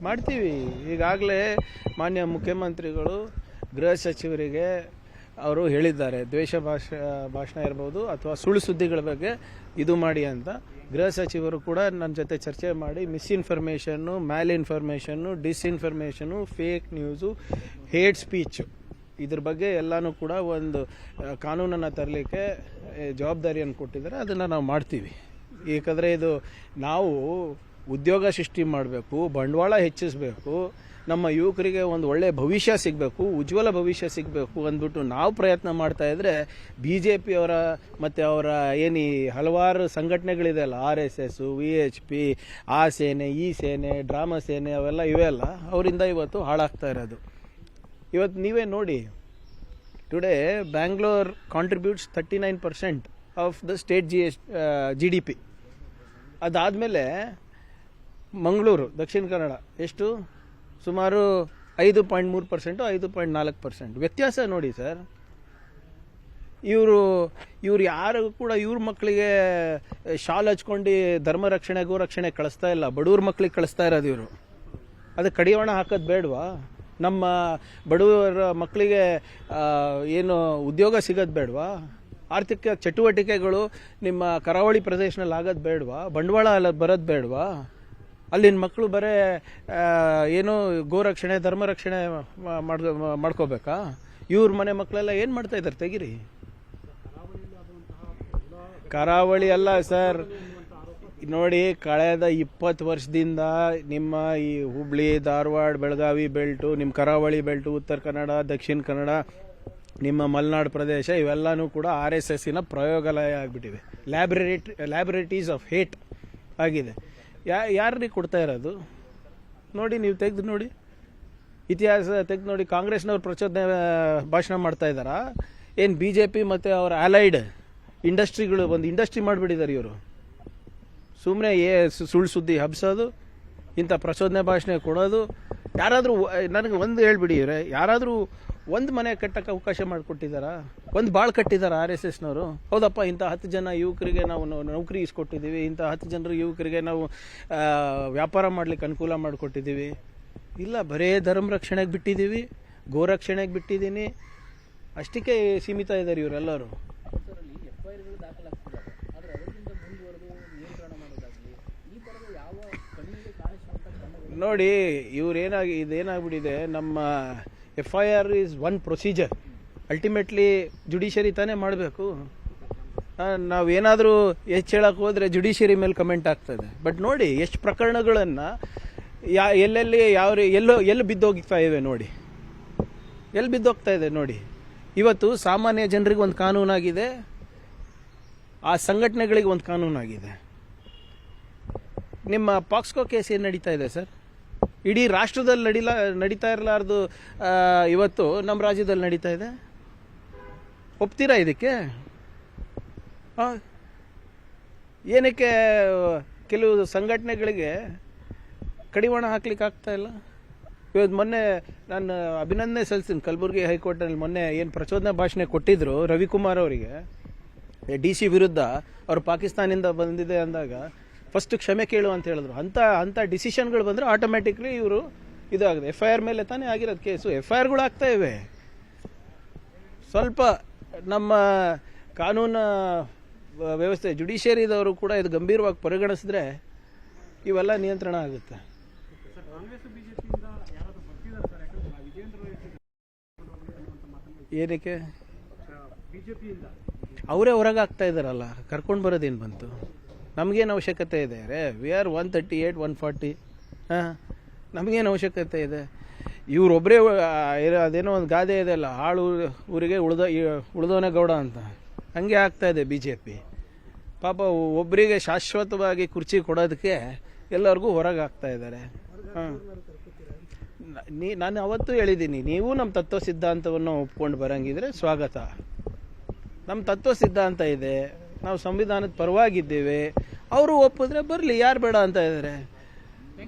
ಮಾಡ್ತೀವಿ. ಈಗಾಗಲೇ ಮಾನ್ಯ ಮುಖ್ಯಮಂತ್ರಿಗಳು ಗೃಹ ಸಚಿವರಿಗೆ ಅವರು ಹೇಳಿದ್ದಾರೆ, ದ್ವೇಷ ಭಾಷಣ ಇರ್ಬೋದು ಅಥವಾ ಸುಳ್ಳು ಸುದ್ದಿಗಳ ಬಗ್ಗೆ ಇದು ಮಾಡಿ ಅಂತ. ಗೃಹ ಸಚಿವರು ಕೂಡ ನನ್ನ ಜೊತೆ ಚರ್ಚೆ ಮಾಡಿ ಮಿಸ್ಇನ್ಫಾರ್ಮೇಷನ್ನು, ಮ್ಯಾಲ್ ಇನ್ಫಾರ್ಮೇಷನ್ನು, ಡಿಸ್ಇನ್ಫಾರ್ಮೇಷನ್ನು, ಫೇಕ್ ನ್ಯೂಸು, ಹೇಟ್ ಸ್ಪೀಚು ಇದ್ರ ಬಗ್ಗೆ ಎಲ್ಲನೂ ಕೂಡ ಒಂದು ಕಾನೂನನ್ನು ತರಲಿಕ್ಕೆ ಜವಾಬ್ದಾರಿಯನ್ನು ಕೊಟ್ಟಿದ್ದಾರೆ. ಅದನ್ನು ನಾವು ಮಾಡ್ತೀವಿ. ಏಕೆಂದರೆ ಇದು ನಾವು ಉದ್ಯೋಗ ಸೃಷ್ಟಿ ಮಾಡಬೇಕು, ಬಂಡವಾಳ ಹೆಚ್ಚಿಸಬೇಕು, ನಮ್ಮ ಯುವಕರಿಗೆ ಒಂದು ಒಳ್ಳೆಯ ಭವಿಷ್ಯ ಸಿಗಬೇಕು, ಉಜ್ವಲ ಭವಿಷ್ಯ ಸಿಗಬೇಕು ಅಂದ್ಬಿಟ್ಟು ನಾವು ಪ್ರಯತ್ನ ಮಾಡ್ತಾ ಇದ್ರೆ BJP ಅವರ ಮತ್ತು ಅವರ ಏನು ಹಲವಾರು ಸಂಘಟನೆಗಳಿದೆಯಲ್ಲ, RSS, VHP, ಆ ಸೇನೆ, ಈ ಸೇನೆ, ಡ್ರಾಮಾ ಸೇನೆ, ಇವೆಲ್ಲ ಅವರಿಂದ ಇವತ್ತು ಹಾಳಾಗ್ತಾ ಇರೋದು. ಇವತ್ತು ನೀವೇ ನೋಡಿ, today Bangalore contributes 39% of the state GDP. ಅದಾದಮೇಲೆ ಮಂಗಳೂರು, ದಕ್ಷಿಣ ಕನ್ನಡ ಎಷ್ಟು ಸುಮಾರು 5.3%, 5.4%. ವ್ಯತ್ಯಾಸ ನೋಡಿ ಸರ್. ಇವರು ಯಾರು ಕೂಡ ಇವ್ರ ಮಕ್ಕಳಿಗೆ ಶಾಲ್ ಹಚ್ಕೊಂಡು ಧರ್ಮ ರಕ್ಷಣೆ ಗೋರಕ್ಷಣೆ ಕಳಿಸ್ತಾ ಇಲ್ಲ, ಬಡವ್ರ ಮಕ್ಕಳಿಗೆ ಕಳಿಸ್ತಾ ಇರೋದು ಇವರು. ಅದಕ್ಕೆ ಕಡಿವಾಣ ಹಾಕೋದು ಬೇಡವಾ? ನಮ್ಮ ಬಡವರ ಮಕ್ಕಳಿಗೆ ಏನು ಉದ್ಯೋಗ ಸಿಗೋದು ಬೇಡವಾ? ಆರ್ಥಿಕ ಚಟುವಟಿಕೆಗಳು ನಿಮ್ಮ ಕರಾವಳಿ ಪ್ರದೇಶದಲ್ಲಿ ಆಗೋದು ಬೇಡವಾ? ಬಂಡವಾಳ ಅಲ್ಲಿ ಬರೋದು ಬೇಡವಾ? ಅಲ್ಲಿನ ಮಕ್ಕಳು ಬರೇ ಏನು ಗೋರಕ್ಷಣೆ ಧರ್ಮ ರಕ್ಷಣೆ ಮಾಡ್ಕೋಬೇಕಾ? ಇವ್ರ ಮನೆ ಮಕ್ಕಳೆಲ್ಲ ಏನು ಮಾಡ್ತಾ ಇದ್ದಾರೆ? ತೆಗಿರಿ. ಕರಾವಳಿ ಅಲ್ಲ ಸರ್, ನೋಡಿ, ಕಳೆದ 20 ವರ್ಷದಿಂದ ನಿಮ್ಮ ಈ ಹುಬ್ಳಿ, ಧಾರವಾಡ, ಬೆಳಗಾವಿ ಬೆಲ್ಟು, ನಿಮ್ಮ ಕರಾವಳಿ ಬೆಲ್ಟು, ಉತ್ತರ ಕನ್ನಡ, ದಕ್ಷಿಣ ಕನ್ನಡ, ನಿಮ್ಮ ಮಲೆನಾಡು ಪ್ರದೇಶ ಇವೆಲ್ಲನೂ ಕೂಡ RSSನ ಪ್ರಯೋಗಾಲಯ ಆಗಿಬಿಟ್ಟಿವೆ. ಲ್ಯಾಬೊರೇಟರೀಸ್ ಆಫ್ ಹೇಟ್ ಆಗಿದೆ. ಯಾರಿಗೆ ಕೊಡ್ತಾ ಇರೋದು ನೋಡಿ, ನೀವು ತೆಗೆದು ನೋಡಿ, ಇತಿಹಾಸ ತೆಗೆದು ನೋಡಿ. ಕಾಂಗ್ರೆಸ್ನವ್ರು ಪ್ರಚೋದನೆ ಭಾಷಣ ಮಾಡ್ತಾ ಇದ್ದಾರಾ? ಏನು BJP ಮತ್ತು ಅವರ ಅಲೈಡ್ ಇಂಡಸ್ಟ್ರಿಗಳು ಒಂದು ಇಂಡಸ್ಟ್ರಿ ಮಾಡಿಬಿಟ್ಟಿದ್ದಾರೆ ಇವರು. ಸುಮ್ಮನೆ ಸುಳ್ಳು ಸುದ್ದಿ ಹಬ್ಸೋದು, ಇಂಥ ಪ್ರಚೋದನೆ ಭಾಷಣ ಕೊಡೋದು. ಯಾರಾದರೂ ನನಗೆ ಒಂದು ಹೇಳ್ಬಿಡಿ, ಯಾರಾದರೂ ಒಂದು ಮನೆ ಕಟ್ಟಕ್ಕೆ ಅವಕಾಶ ಮಾಡಿಕೊಟ್ಟಿದ್ದಾರಾ? ಒಂದು ಬಾಳ್ ಕಟ್ಟಿದ್ದಾರೆ RSSನವರು? ಹೌದಪ್ಪ, ಇಂಥ 10 ಜನ ಯುವಕರಿಗೆ ನಾವು ನೌಕರಿ ಇಸ್ಕೊಟ್ಟಿದ್ದೀವಿ, ಇಂಥ 10 ಜನರು ಯುವಕರಿಗೆ ನಾವು ವ್ಯಾಪಾರ ಮಾಡ್ಲಿಕ್ಕೆ ಅನುಕೂಲ ಮಾಡಿಕೊಟ್ಟಿದ್ದೀವಿ. ಇಲ್ಲ, ಬರೇ ಧರ್ಮ ರಕ್ಷಣೆಗೆ ಬಿಟ್ಟಿದ್ದೀವಿ, ಗೋರಕ್ಷಣೆಗೆ ಬಿಟ್ಟಿದ್ದೀನಿ, ಅಷ್ಟಕ್ಕೆ ಸೀಮಿತ ಇದ್ದಾರೆ ಇವರೆಲ್ಲರೂ. ನೋಡಿ, ಇದೇನಾಗ್ಬಿಟ್ಟಿದೆ, ನಮ್ಮ FIR is one procedure. Ultimately judiciary ತಾನೇ ಮಾಡಬೇಕು. ನಾವೇನಾದರೂ ಹೆಚ್ಚು ಹೇಳಕ್ಕೆ ಹೋದರೆ ಜುಡಿಷರಿ ಮೇಲೆ ಕಮೆಂಟ್ ಆಗ್ತದೆ. ಬಟ್ ನೋಡಿ, ಎಷ್ಟು ಪ್ರಕರಣಗಳನ್ನು ಎಲ್ಲೆಲ್ಲಿ ಎಲ್ಲಿ ಬಿದ್ದೋಗ್ತಾ ಇವೆ ನೋಡಿ, ಎಲ್ಲಿ ಬಿದ್ದೋಗ್ತಾ ಇದೆ ನೋಡಿ. ಇವತ್ತು ಸಾಮಾನ್ಯ ಜನರಿಗೆ ಒಂದು ಕಾನೂನಾಗಿದೆ, ಆ ಸಂಘಟನೆಗಳಿಗೆ ಒಂದು ಕಾನೂನಾಗಿದೆ. ನಿಮ್ಮ ಪಾಕ್ಸ್ಕೋ ಕೇಸ್ ಏನು ನಡೀತಾ ಇದೆ ಸರ್? ಇಡೀ ರಾಷ್ಟ್ರದಲ್ಲಿ ನಡೀತಾ ಇರಲಾರ್ದು ಇವತ್ತು ನಮ್ಮ ರಾಜ್ಯದಲ್ಲಿ ನಡೀತಾ ಇದೆ. ಒಪ್ತೀರಾ ಇದಕ್ಕೆ? ಏನಕ್ಕೆ ಕೆಲವು ಸಂಘಟನೆಗಳಿಗೆ ಕಡಿವಾಣ ಹಾಕ್ಲಿಕ್ಕೆ ಆಗ್ತಾ ಇಲ್ಲ? ಇವತ್ತು ಮೊನ್ನೆ ನಾನು ಅಭಿನಂದನೆ ಸಲ್ಲಿಸ್ತೀನಿ. ಕಲಬುರಗಿ ಹೈಕೋರ್ಟ್ನಲ್ಲಿ ಮೊನ್ನೆ ಏನು ಪ್ರಚೋದನಾ ಭಾಷಣ ಕೊಟ್ಟಿದ್ರು ರವಿಕುಮಾರ್ ಅವರಿಗೆ, DC ವಿರುದ್ಧ, ಅವರು ಪಾಕಿಸ್ತಾನಿಂದ ಬಂದಿದೆ ಅಂದಾಗ ಫಸ್ಟ್ ಕ್ಷಮೆ ಕೇಳು ಅಂತ ಹೇಳಿದ್ರು. ಅಂಥ ಡಿಸಿಷನ್ಗಳು ಬಂದರೆ ಆಟೋಮ್ಯಾಟಿಕ್ಲಿ ಇವರು ಇದಾಗಿದೆ. FIR ಮೇಲೆ ತಾನೇ ಆಗಿರೋದು ಕೇಸು. FIRಗಳು ಆಗ್ತಾ ಇವೆ. ಸ್ವಲ್ಪ ನಮ್ಮ ಕಾನೂನು ವ್ಯವಸ್ಥೆ, ಜುಡಿಷಿಯರಿದವರು ಕೂಡ ಇದು ಗಂಭೀರವಾಗಿ ಪರಿಗಣಿಸಿದ್ರೆ ಇವೆಲ್ಲ ನಿಯಂತ್ರಣ ಆಗುತ್ತೆ. ಏನಕ್ಕೆ ಅವರೇ ಹೊರಗೆ ಆಗ್ತಾ ಇದ್ದಾರಲ್ಲ, ಕರ್ಕೊಂಡು ಬರೋದೇನು ಬಂತು? ನಮಗೇನು ಅವಶ್ಯಕತೆ ಇದೆ? We are 138, 140. ನಮಗೇನು ಅವಶ್ಯಕತೆ ಇದೆ? ಇವರೊಬ್ಬರೇ ಅದೇನೋ ಒಂದು ಗಾದೆ ಇದೆಯಲ್ಲ, ಹಾಳು ಊರಿಗೆ ಉಳಿದವನೇ ಗೌಡ ಅಂತ. ಹಂಗೆ ಆಗ್ತಾ ಇದೆ BJP. ಪಾಪ ಒಬ್ಬರಿಗೆ ಶಾಶ್ವತವಾಗಿ ಕುರ್ಚಿ ಕೊಡೋದಕ್ಕೆ ಎಲ್ಲರಿಗೂ ಹೊರಗೆ ಆಗ್ತಾ ಇದ್ದಾರೆ. ನಾನು ಅವತ್ತು ಹೇಳಿದ್ದೀನಿ, ನೀವು ನಮ್ಮ ತತ್ವ ಸಿದ್ಧಾಂತವನ್ನು ಒಪ್ಕೊಂಡು ಬರಂಗಿದ್ರೆ ಸ್ವಾಗತ. ನಮ್ಮ ತತ್ವ ಸಿದ್ಧಾಂತ ಇದೆ, ನಾವು ಸಂವಿಧಾನದ ಪರವಾಗಿದ್ದೇವೆ, ಅವರು ಒಪ್ಪಿದ್ರೆ ಬರಲಿ, ಯಾರು ಬೇಡ ಅಂತ ಇದ್ದಾರೆ.